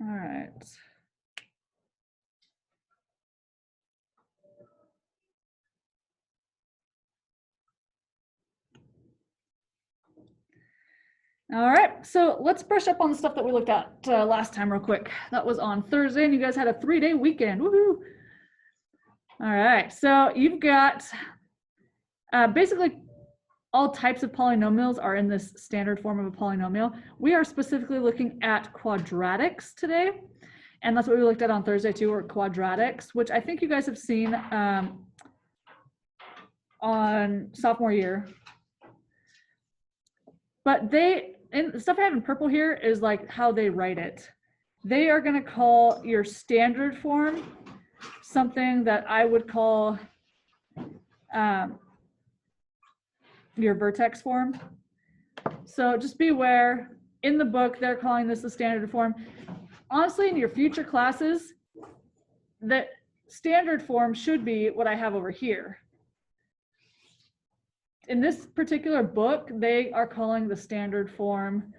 All right. All right, so let's brush up on the stuff that we looked at last time real quick. That was on Thursday, and you guys had a 3-day weekend. Woohoo! All right, so you've got basically all types of polynomials are in this standard form of a polynomial. We are specifically looking at quadratics today, and that's what we looked at on Thursday too, or quadratics, which I think you guys have seen on sophomore year. But and the stuff I have in purple here is like how they write it. They are going to call your standard form something that I would call your vertex form. So just be aware, in the book, they're calling this the standard form. Honestly, in your future classes, the standard form should be what I have over here. In this particular book, they are calling the standard form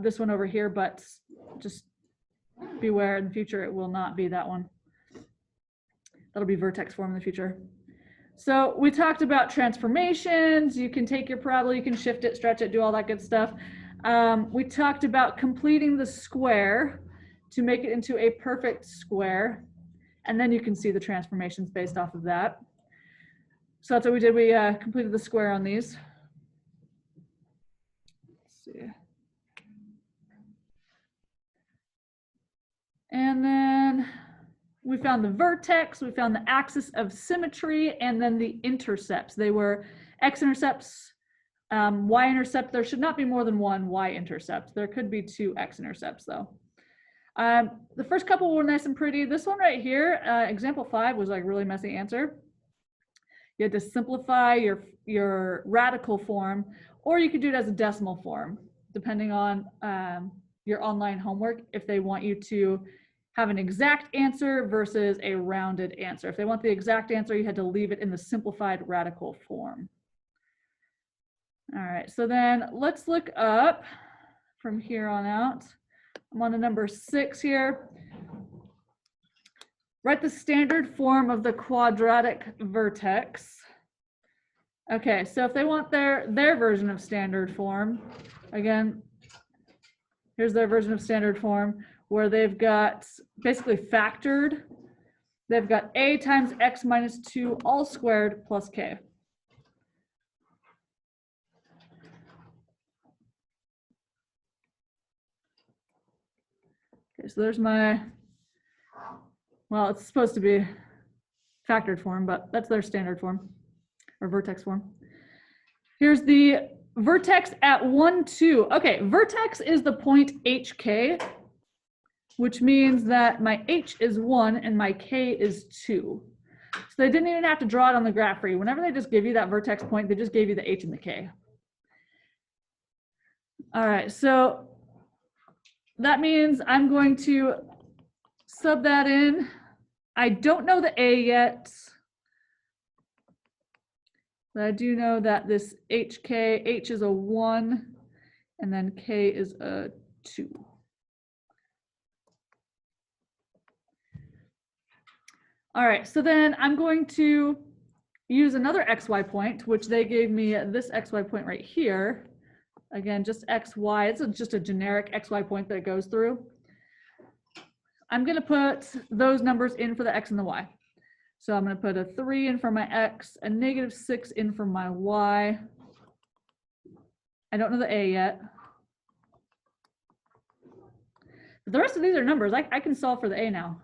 this one over here, but just beware, in the future it will not be that one. That'll be vertex form in the future. So we talked about transformations. You can take your parabola, you can shift it, stretch it, do all that good stuff. We talked about completing the square to make it into a perfect square, and then you can see the transformations based off of that. So that's what we did. We completed the square on these. Let's see. And then we found the vertex, we found the axis of symmetry, and then the intercepts. They were x-intercepts, y-intercept. There should not be more than one y-intercept. There could be 2 x-intercepts though. The first couple were nice and pretty. This one right here, example 5, was like really messy answer. You had to simplify your radical form, or you could do it as a decimal form, depending on your online homework, if they want you to have an exact answer versus a rounded answer. If they want the exact answer, you had to leave it in the simplified radical form. All right, so then let's look up from here on out. I'm on to number 6 here. Write the standard form of the quadratic vertex. Okay, so if they want their version of standard form, again, here's their version of standard form, where they've got basically factored. They've got a times x minus 2 all squared plus k. Okay, so there's my, well, it's supposed to be factored form, but that's their standard form, or vertex form. Here's the vertex at 1, 2. Okay, vertex is the point hk, which means that my h is 1 and my k is 2. So they didn't even have to draw it on the graph for you. Whenever they just give you that vertex point, they just gave you the h and the k. All right, so that means I'm going to sub that in. I don't know the a yet, but I do know that this hk, h is a 1, and then k is a 2. All right, so then I'm going to use another xy point, which they gave me this xy point right here. Again, just xy, it's just a generic xy point that it goes through. I'm gonna put those numbers in for the x and the y. So I'm gonna put a 3 in for my x, a -6 in for my y. I don't know the a yet. But the rest of these are numbers. I can solve for the a now.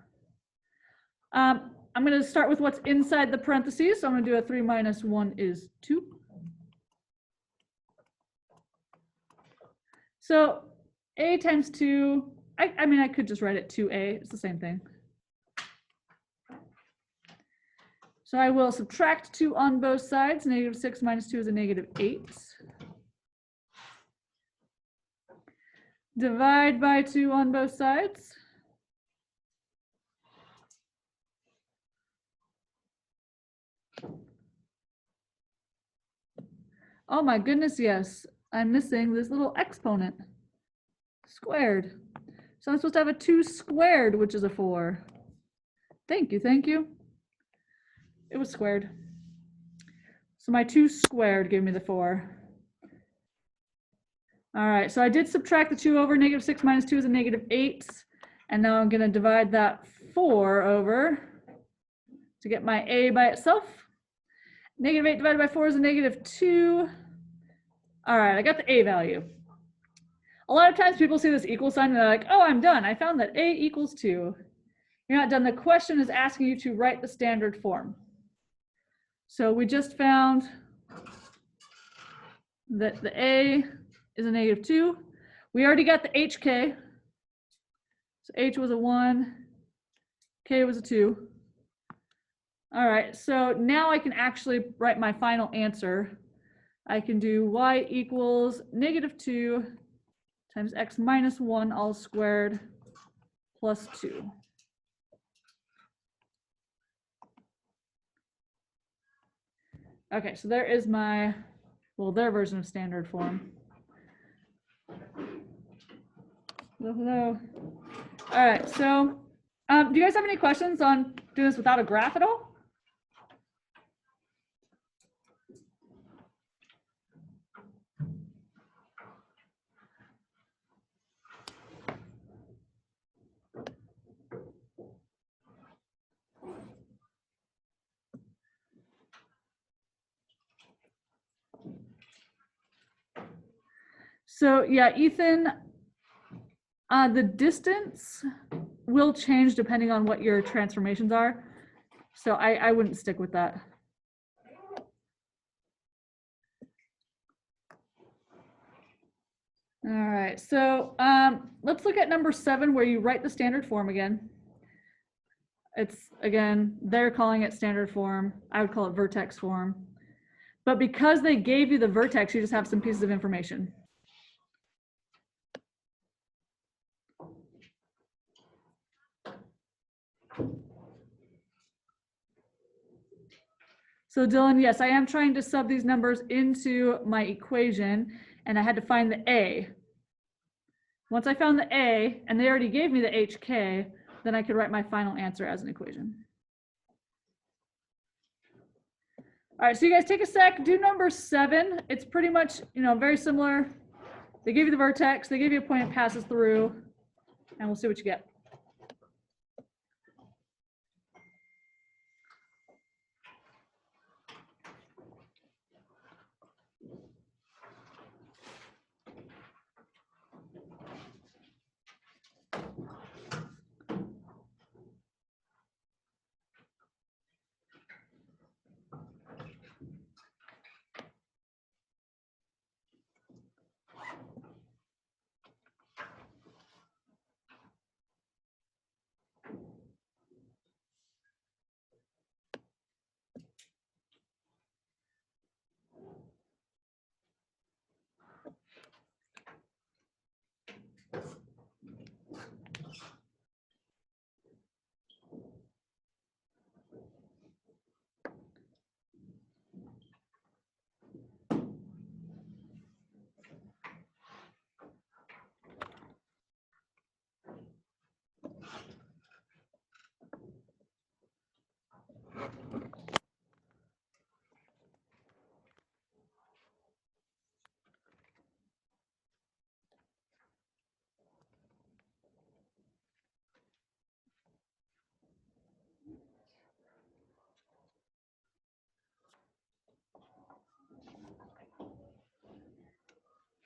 I'm going to start with what's inside the parentheses. So I'm going to do a 3 minus 1 is 2. So a times 2, I mean, I could just write it 2a. It's the same thing. So I will subtract 2 on both sides. -6 minus 2 is a -8. Divide by 2 on both sides. Oh my goodness, yes. I'm missing this little exponent. Squared. So I'm supposed to have a 2 squared, which is a 4. Thank you, thank you. It was squared. So my 2 squared gave me the 4. All right, so I did subtract the 2 over. -6 minus 2 is a -8. And now I'm going to divide that 4 over to get my a by itself. -8 divided by 4 is a -2. All right, I got the a value. A lot of times people see this equal sign and they're like, oh, I'm done. I found that a equals 2. You're not done. The question is asking you to write the standard form. So we just found that the a is a -2. We already got the hk. So h was a 1, k was a 2. All right, so now I can actually write my final answer. I can do y equals -2 times x minus 1 all squared plus 2. Okay, so there is my, well, their version of standard form. Hello. All right, so do you guys have any questions on doing this without a graph at all? So yeah, Ethan, the distance will change depending on what your transformations are. So I wouldn't stick with that. All right, so let's look at number 7 where you write the standard form again. It's, again, they're calling it standard form. I would call it vertex form. But because they gave you the vertex, you just have some pieces of information. So Dylan, yes, I am trying to sub these numbers into my equation, and I had to find the a. Once I found the a, and they already gave me the hk, then I could write my final answer as an equation. All right, so you guys take a sec, do number 7. It's pretty much, very similar. They give you the vertex, they give you a point it passes through, and we'll see what you get.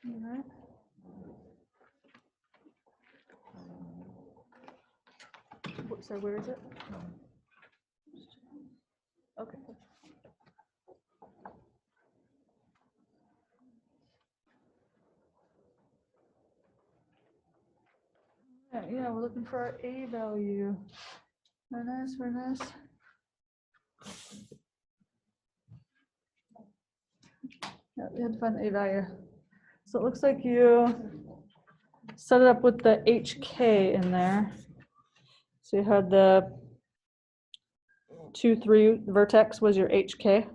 All right. So where is it? Okay. Yeah, we're looking for our a value. Very nice, very nice. Yeah, we had to find the a value. So it looks like you set it up with the hk in there. So you had the 2, 3 vertex was your hk.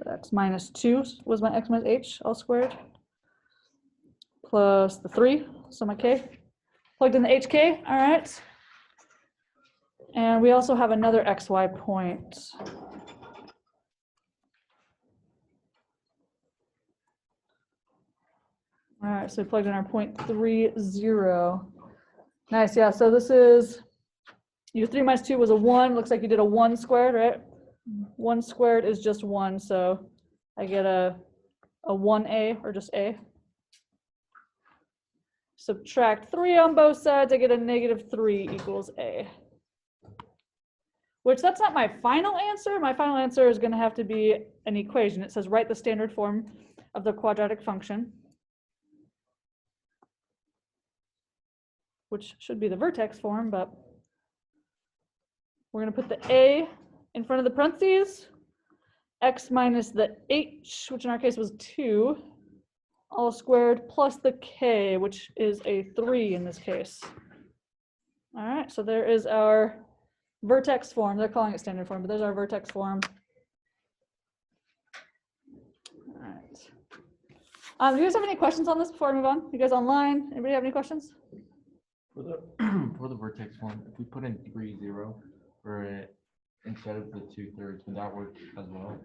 So x minus 2 was my x minus h all squared, plus the 3, so my k. Plugged in the hk, all right. And we also have another xy point. All right, so we plugged in our 0.30. Nice, yeah, so this is, your 3 minus 2 was a 1. Looks like you did a 1 squared, right? 1 squared is just 1, so I get a 1a, or just a. Subtract 3 on both sides, I get a -3 equals a. Which, that's not my final answer. My final answer is going to have to be an equation. It says write the standard form of the quadratic function, which should be the vertex form, but we're going to put the a in front of the parentheses, x minus the h, which in our case was 2, all squared, plus the k, which is a 3 in this case. All right, so there is our vertex form. They're calling it standard form, but there's our vertex form. All right. Do you guys have any questions on this before I move on? You guys online? Anybody have any questions? For the vertex form, if we put in 3, 0 for it instead of the 2/3, would that work as well?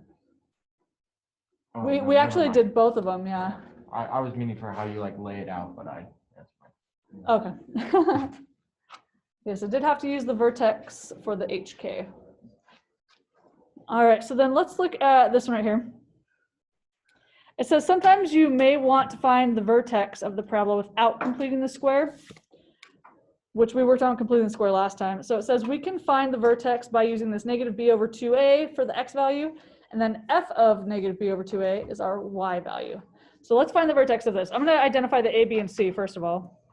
Oh, we no, actually did both of them, yeah. I was meaning for how you like lay it out, but that's fine. Okay. Yes, I did have to use the vertex for the HK. All right, so then let's look at this one right here. It says sometimes you may want to find the vertex of the parabola without completing the square, which we worked on completing the square last time. So it says we can find the vertex by using this -b/2a for the x value, and then f of -b/2a is our y value. So let's find the vertex of this. I'm going to identify the a, b, and c first of all.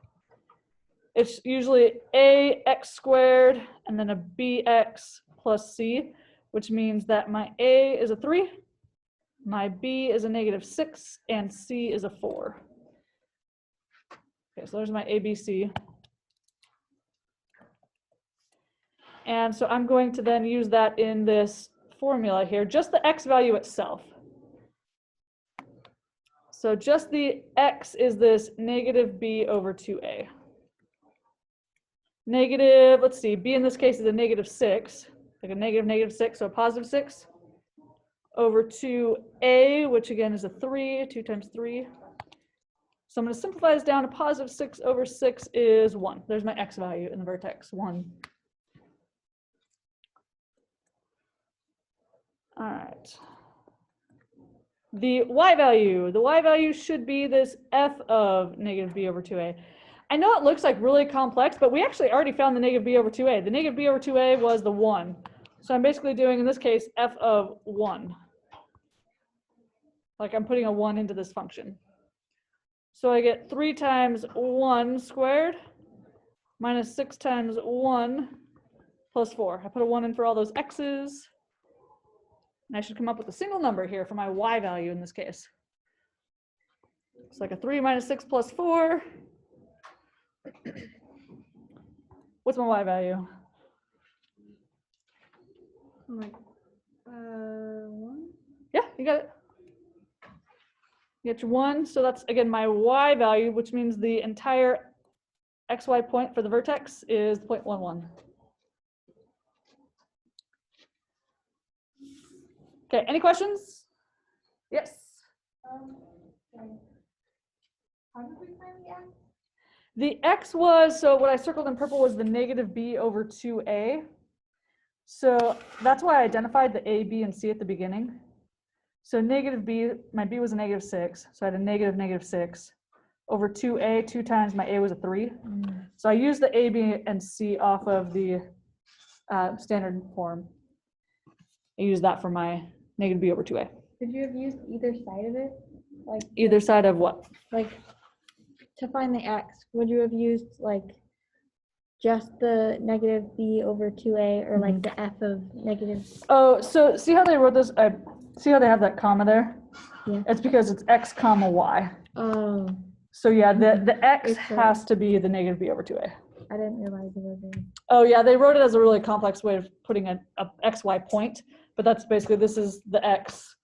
It's usually a x squared and then a bx plus c, which means that my a is a 3, my b is a -6, and c is a 4. Okay, so there's my ABC. And so I'm going to then use that in this formula here, just the x value itself. So just the x is this -b/2a. Negative, let's see, b in this case is a -6, like a -6, so a +6, over 2a, which again is a 3, 2 times 3. So I'm going to simplify this down to +6 over 6 is 1. There's my x value in the vertex, 1. All right. The y value should be this f of -b/2a. I know it looks like really complex, but we actually already found the -b/2a. The -b/2a was the 1. So I'm basically doing, in this case, f of 1. Like I'm putting a 1 into this function. So I get 3 times 1 squared minus 6 times 1 plus 4. I put a 1 in for all those x's. And I should come up with a single number here for my y value in this case. It's like a 3 minus 6 plus 4. What's my y value? I'm like, 1? Yeah, you got it. You get your 1. So that's, again, my y value, which means the entire xy point for the vertex is 0.11. Okay, any questions? Yes. Okay. How did we find the x? The x was, so what I circled in purple was the -b/2a. So that's why I identified the a, b, and c at the beginning. So -b, my b was a -6, so I had a -6 over 2a, 2 times my a was a 3. So I used the a, b, and c off of the standard form. I used that for my -b/2a. Could you have used either side of it? Like Either side of what? Like to find the x, would you have used like just the -b/2a or like the f of negative? Oh, so see how they wrote this? See how they have that comma there? Yeah. It's because it's x comma y. Oh, So yeah, the x It's has to be the -b/2a. I didn't realize it was a. Oh yeah, they wrote it as a really complex way of putting a xy point, but that's basically, this is the x,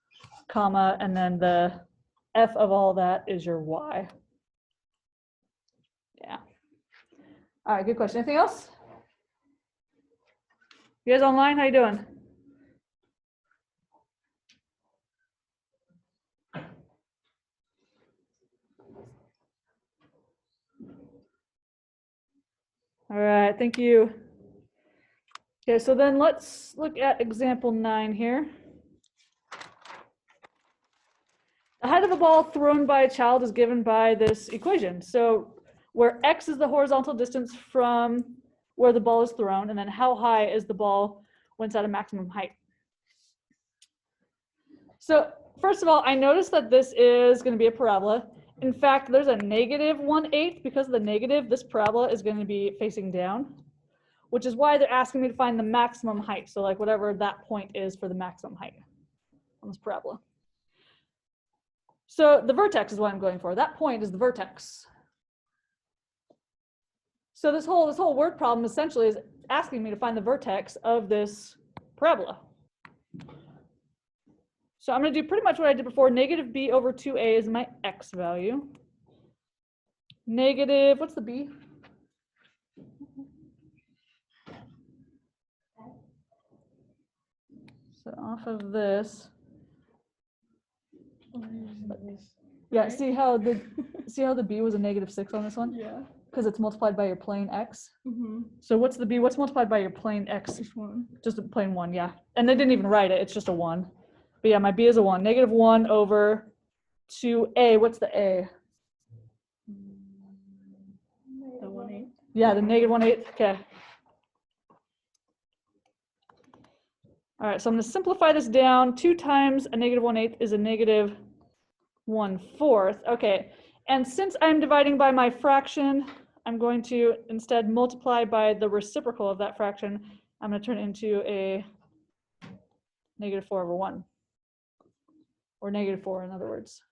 comma, and then the f of all that is your y. Yeah. All right, good question. Anything else? You guys online, how you doing? All right, thank you. Okay, so then let's look at example 9 here. The height of a ball thrown by a child is given by this equation. So where x is the horizontal distance from where the ball is thrown, and then how high is the ball when it's at a maximum height. So first of all, I noticed that this is going to be a parabola. In fact, there's a negative 1/8. Because of the negative, this parabola is going to be facing down, which is why they're asking me to find the maximum height. So like whatever that point is for the maximum height on this parabola. So the vertex is what I'm going for. That point is the vertex. So this whole word problem essentially is asking me to find the vertex of this parabola. So I'm going to do pretty much what I did before. Negative b over 2a is my x value. Negative, what's the b? So off of this. Yeah, see how the b was a -6 on this one? Yeah. Because it's multiplied by your plane x. Mm-hmm. So what's the b? What's multiplied by your plane x? Just one. Just a plain 1, yeah. And they didn't even write it. It's just a 1. But yeah, my b is a 1. -1 over 2a. What's the a? The 1/8. Yeah, the -1/8. Okay. All right, so I'm going to simplify this down. 2 times a -1/8 is a -1/4. Okay, and since I'm dividing by my fraction, I'm going to instead multiply by the reciprocal of that fraction. I'm going to turn it into a -4/1. Or -4, in other words.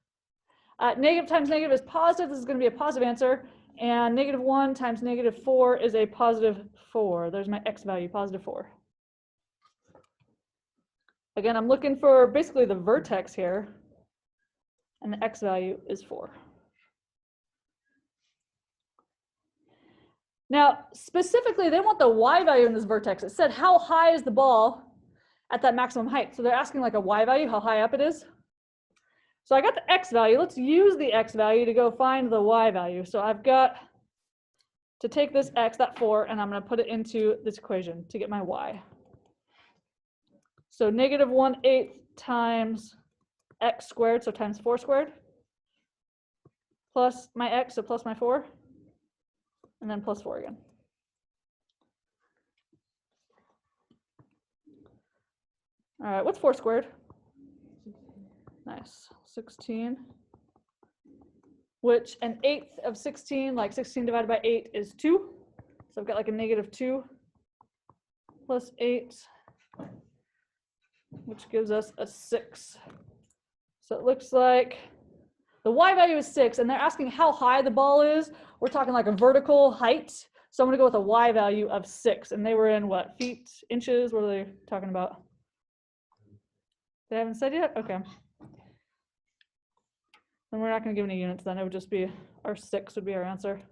Negative times negative is positive. This is going to be a positive answer. And -1 times -4 is a +4. There's my x value, +4. Again, I'm looking for basically the vertex here. And the x value is 4. Now, specifically, they want the y value in this vertex. It said, how high is the ball at that maximum height? So they're asking like a y value, how high up it is. So I got the x value. Let's use the x value to go find the y value. So I've got to take this x, that 4, and I'm going to put it into this equation to get my y. So -1/8 times x squared, so times 4 squared, plus my x, so plus my 4, and then plus 4 again. All right, what's 4 squared? Nice, 16. Which an 1/8 of 16, like 16 divided by 8 is 2. So I've got like a -2 plus 8, which gives us a 6. So it looks like the y value is 6, and they're asking how high the ball is. We're talking like a vertical height. So I'm going to go with a y value of 6. And they were in what, feet, inches? What are they talking about? They haven't said yet? Okay. Then we're not going to give any units then. It would just be our 6 would be our answer.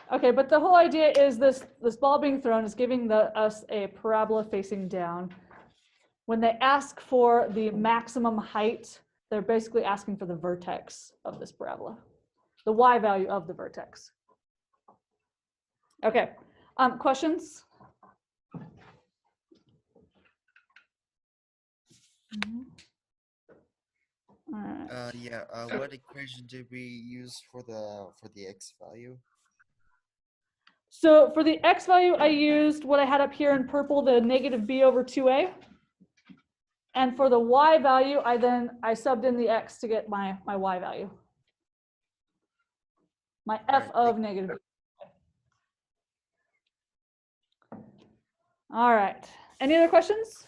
Okay, but the whole idea is this ball being thrown is giving us a parabola facing down. When they ask for the maximum height, they're basically asking for the vertex of this parabola, the y value of the vertex. Okay, questions? All right. Yeah. What equation did we use for the x value? So for the x value, I used what I had up here in purple, the -b over 2a. And for the y value, I subbed in the x to get my y value. My f of -b. All right. Any other questions?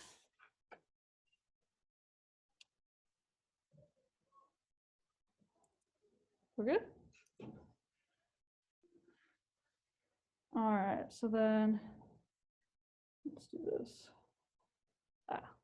We're good? All right. right, so then let's do this. Ah,